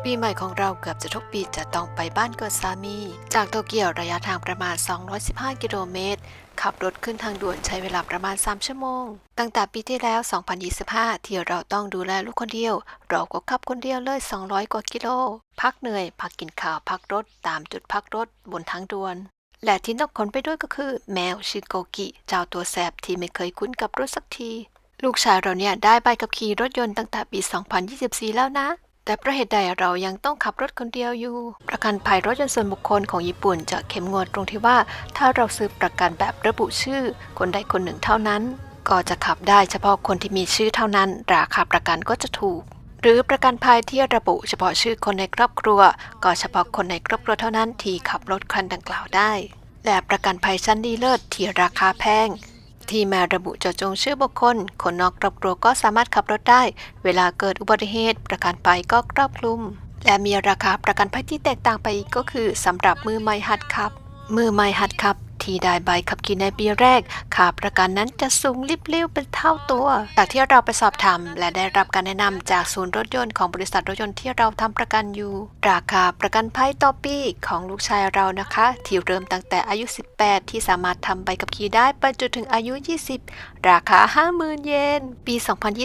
ปีใหม่ของเราเกือบจะทุกปีจะต้องไปบ้านเกิดสามีจากโตเกียวระยะทางประมาณ 215 กิโลเมตรขับรถขึ้นทางด่วนใช้เวลาประมาณ 3 ชั่วโมงตั้งแต่ปีที่แล้ว 2025 ที่เราต้องดูแลลูกคนเดียวเราก็ขับคนเดียวเลย 200 กว่ากิโลพักเหนื่อยพักกินข้าวพักรถตามจุดพักรถบนทางด่วนและที่ต้องขนไปด้วยก็คือแมวชินโกกิเจ้าตัวแสบที่ไม่เคยคุ้นกับรถสักทีลูกชายเราเนี่ยได้ใบขับขี่รถยนต์ตั้งแต่ปี 2024 แล้วนะแต่เพราะเหตุใดเรายังต้องขับรถคนเดียวอยู่ประกันภัยรถยนต์ส่วนบุคคลของญี่ปุ่นจะเข้มงวดตรงที่ว่าถ้าเราซื้อประกันแบบระบุชื่อคนใดคนหนึ่งเท่านั้นก็จะขับได้เฉพาะคนที่มีชื่อเท่านั้นราคาประกันก็จะถูกหรือประกันภัยที่ระบุเฉพาะชื่อคนในครอบครัวก็เฉพาะคนในครอบครัวเท่านั้นที่ขับรถคันดังกล่าวได้และประกันภัยชั้นดีเลิศที่ราคาแพงที่มาระบุเจาะจงชื่อบุคคลคนนอกครอบครัวก็สามารถขับรถได้เวลาเกิดอุบัติเหตุประกันภัยก็ครอบคลุมและมีราคาประกันภัยที่แตกต่างไปอีกก็คือสำหรับมือใหม่หัดขับที่ได้ใบขับขี่ในปีแรกค่าประกันนั้นจะสูงลิบลิ่วเป็นเท่าตัวจากที่เราไปสอบถามและได้รับการแนะนำจากศูนย์รถยนต์ของบริษัทรถยนต์ที่เราทำประกันอยู่ราคาประกันภัยต่อปีของลูกชายเรานะคะที่เริ่มตั้งแต่อายุ 18 ที่สามารถทำใบขับขี่ได้ไปจนถึงอายุ 20 ราคา 50,000 เยนปี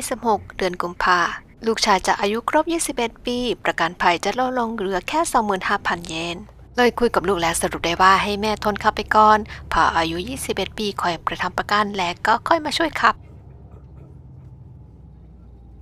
2026 เดือนกุมภาลูกชายจะอายุครบ 21 ปีประกันภัยจะลดลงเหลือแค่ 25,000 เยนเลยคุยกับลูกแล้วสรุปได้ว่าให้แม่ทนขับไปก่อนพออายุ 21 ปีค่อยประทำประกันและก็ค่อยมาช่วยขับ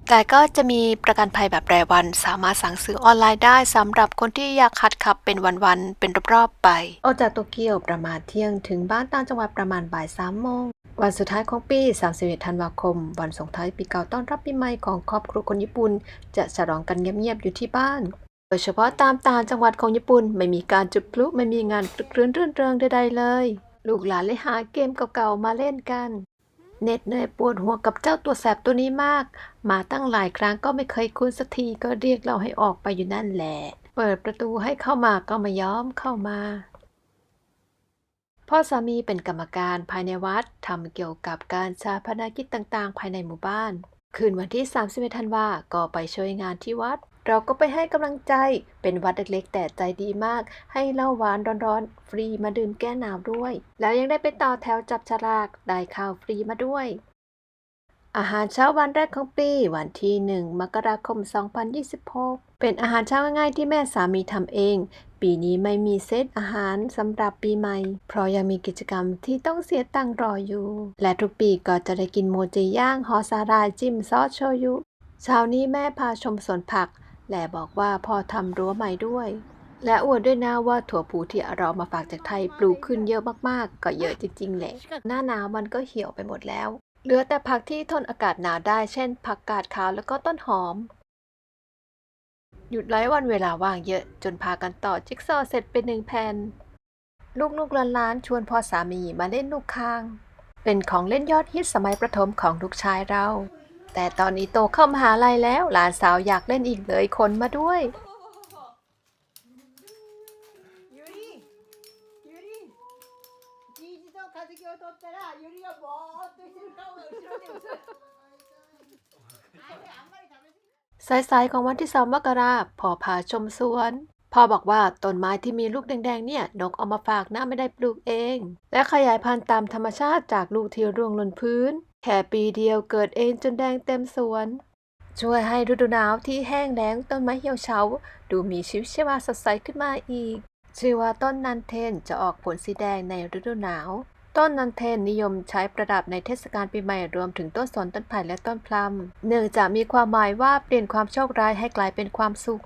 แต่ก็จะมีประกันภัยแบบรายวันสามารถสั่งซื้อออนไลน์ได้สำหรับคนที่อยากหัดขับเป็นวันๆเป็นรอบๆไปออกจากโตเกียวประมาณเที่ยงถึงบ้านต่างจังหวัดประมาณบ่าย 3 โมงวันสุดท้ายของปี 31 ธันวาคมวันส่งท้ายปีเก่าต้อนรับปีใหม่ของครอบครัวคนญี่ปุ่นจะฉลองกันเงียบๆอยู่ที่บ้านโดยเฉพาะตามต่างจังหวัดของญี่ปุ่นไม่มีการจุดพลุไม่มีงานครึกครื้นรื่นเริงใดๆเลยลูกหลานเลยหาเกมเก่าๆมาเล่นกันเหน็ดเหนื่อยปวดหัวกับเจ้าตัวแสบตัวนี้มากมาตั้งหลายครั้งก็ไม่เคยคุ้นสักทีก็เรียกเราให้ออกไปอยู่นั่นแหละเปิดประตูให้เข้ามาก็ไม่ยอมเข้ามาพ่อสามีเป็นกรรมการภายในวัดทำเกี่ยวกับการชาปนกิจต่างๆภายในหมู่บ้านคืนวันที่ 31 ธันวาก็ไปช่วยงานที่วัดเราก็ไปให้กำลังใจเป็นวัดเล็กๆแต่ใจดีมากให้เหล้าหวานร้อนๆฟรีมาดื่มแก้หนาวด้วยแล้วยังได้ไปต่อแถวจับฉลากได้ข้าวฟรีมาด้วยอาหารเช้าวันแรกของปีวันที่ 1 มกราคม 2026 เป็นอาหารเช้าง่ายๆที่แม่สามีทำเองปีนี้ไม่มีเซตอาหารสำหรับปีใหม่เพราะยังมีกิจกรรมที่ต้องเสียตังค์รออยู่และทุกปีก็จะได้กินโมจิย่างห่อสาหร่ายจิ้มซอสโชยุเช้านี้แม่พาชมสวนผักและบอกว่าพ่อทำรั้วใหม่ด้วยและอวดด้วยนะว่าถั่วพูที่เรามาฝากจากไทยปลูกขึ้นเยอะมากๆก็เยอะจริงๆแหละหน้าหนาวมันก็เหี่ยวไปหมดแล้วเหลือแต่ผักที่ทนอากาศหนาวได้เช่นผักกาดขาวแล้วก็ต้นหอมหยุดไร้วันเวลาว่างเยอะจนพากันต่อจิ๊กซอว์เสร็จเป็น1 แผ่นลูกๆหลานๆชวนพ่อสามีมาเล่นลูกคางเป็นของเล่นยอดฮิตสมัยประถมของลูกชายเราแต่ตอนนี้โตเข้ามหาลัยแล้วหลานสาวอยากเล่นอีกเลยขนมาด้วยสายๆของวันที่2 มกราพ่อพาชมสวนพ่อบอกว่าต้นไม้ที่มีลูกแดงๆเนี่ยนกเอามาฝากนะไม่ได้ปลูกเองและขยายพันธุ์ตามธรรมชาติจากลูกที่ร่วงหล่นพื้นแค่ปีเดียวเกิดเองจนแดงเต็มสวนช่วยให้ฤดูหนาวที่แห้งแล้งต้นไม้เหี่ยวเฉาดูมีชีวิตชีวาสดใสขึ้นมาอีกชื่อว่าต้นนันเทนจะออกผลสีแดงในฤดูหนาวต้นนันเทนนิยมใช้ประดับในเทศกาลปีใหม่รวมถึงต้นสนต้นไผ่และต้นพลัมเนื่องจากมีความหมายว่าเปลี่ยนความโชคร้ายให้กลายเป็นความสุข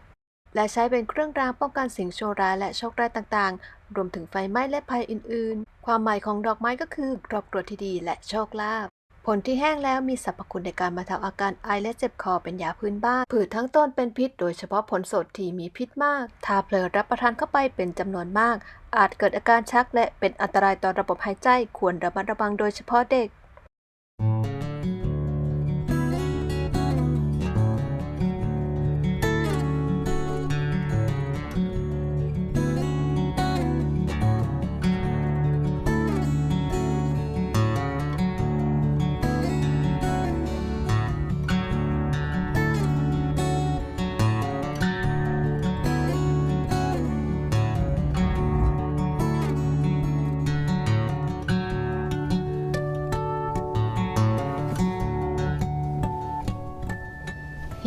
และใช้เป็นเครื่องรางป้องกันสิ่งชั่วร้ายและโชคร้ายต่างๆรวมถึงไฟไหม้และภัยอื่นๆความหมายของดอกไม้ก็คือครอบครัวที่ดีและโชคลาภผลที่แห้งแล้วมีสรรพคุณในการบรรเทาอาการไอและเจ็บคอเป็นยาพื้นบ้านผืชทั้งต้นเป็นพิษโดยเฉพาะผลสดที่มีพิษมากถ้าเผลอรับประทานเข้าไปเป็นจำนวนมากอาจเกิดอาการชักและเป็นอันตรายต่อระบบหายใจควรระมัดระวังโดยเฉพาะเด็ก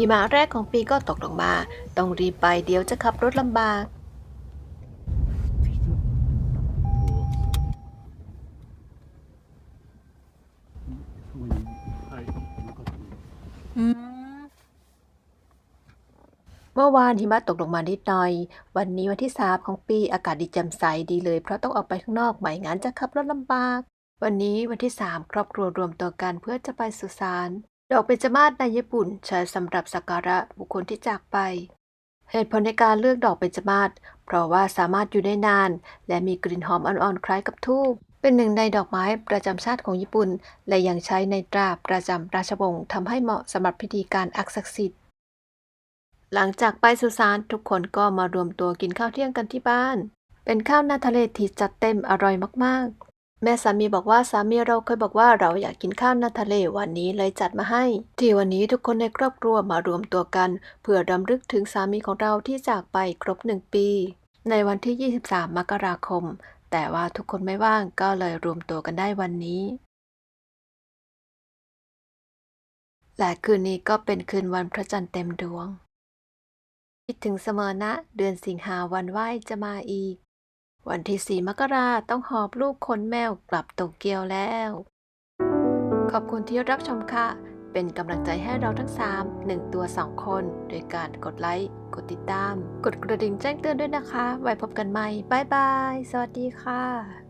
หิมะแรกของปีก็ตกลงมา ต้องรีบไปเดี๋ยวจะขับรถลำบาก เมื่อวานหิมะตกลงมานิดหน่อย วันนี้วันที่3ของปีอากาศดีแจ่มใสดีเลยเพราะต้องออกไปข้างนอกไม่งั้นจะขับรถลำบาก วันนี้วันที่3ครอบครัวรวมตัวกันเพื่อจะไปสุสานดอกเบญจมาศในญี่ปุ่นใช้สำหรับสักการะบุคคลที่จากไป เหตุผลในการเลือกดอกเบญจมาศเพราะว่าสามารถอยู่ได้นาน และมีกลิ่นหอมอ่อนๆคล้ายกับธูปเป็นหนึ่งในดอกไม้ประจำชาติของญี่ปุ่น และยังใช้ในตราประจำราชวงศ์ทำให้เหมาะสำหรับพิธีการอักศักดิ์สิทธิ์ หลังจากไปสุสานทุกคนก็มารวมตัวกินข้าวเที่ยงกันที่บ้าน เป็นข้าวหน้าทะเลที่จัดเต็มอร่อยมากๆ แม่สามีบอกว่าสามีเราเคยบอกว่าเราอยากกินข้าวหน้าทะเลวันนี้เลยจัดมาให้ ที่วันนี้ทุกคนในครอบครัวมารวมตัวกัน เพื่อรำลึกถึงสามีของเราที่จากไปครบ1 ปี ในวันที่ 23 มกราคม แต่ว่าทุกคนไม่ว่างก็เลยรวมตัวกันได้วันนี้ และคืนนี้ก็เป็นคืนวันพระจันทร์เต็มดวง คิดถึงเสมอนะเดือนสิงหาวันไหว้จะมาอีก วันที่ 4 มกราต้องหอบลูกขนแมวกลับโตเกียวแล้ว ขอบคุณที่รับชมค่ะ เป็นกำลังใจให้เราทั้ง 3 1 ตัว 2 คน โดยการกดไลค์ กดติดตาม กดกระดิ่งแจ้งเตือนด้วยนะคะ ไว้พบกันใหม่ บ๊ายบาย สวัสดีค่ะ